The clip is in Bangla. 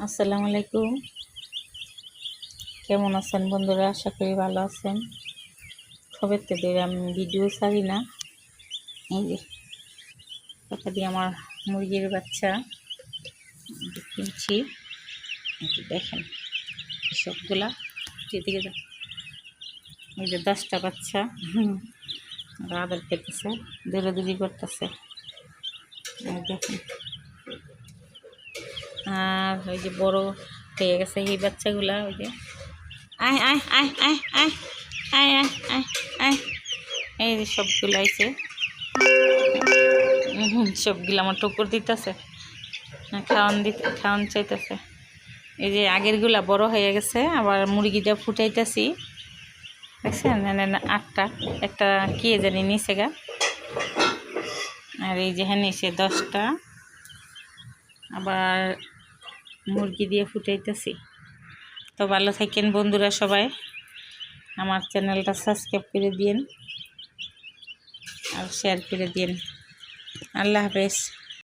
আসসালামু আলাইকুম। কেমন আছেন বন্ধুরা? আশা করি ভালো আছেন। কবে থেকে আমি ভিডিও ছাড়ি না। এই যে কথা দিয়ে আমার মুরগির বাচ্চা কিনছি, দেখেন সবগুলা যেদিকে এই যে 10টা বাচ্চা আদর পেতেছে, দৌড়াদৌড়ি করতেছে। দেখেন, আর ওই যে বড় হয়ে গেছে এই বাচ্চাগুলা, ওই যে আয় আয় আয় আয় আয় আয় আয় আয় আয়, এই যে সবগুলো আইছে। সবগুলো আমার টুকুর দিতেছে, খাওয়ান চাইতেছে। এই যে আগেরগুলা বড় হয়ে গেছে, আবার মুরগিটা ফুটাইতেছি। দেখছেন 8টা, একটা কে জানি নিচে গা। আর এই যে হ্যাঁ নিচে 10টা, আবার মুরগি দিয়ে ফুটাইতেছি। তো ভালো থাকেন বন্ধুরা সবাই, আমার চ্যানেলটা সাবস্ক্রাইব করে দিন আর শেয়ার করে দিন। আল্লাহ হাফেজ।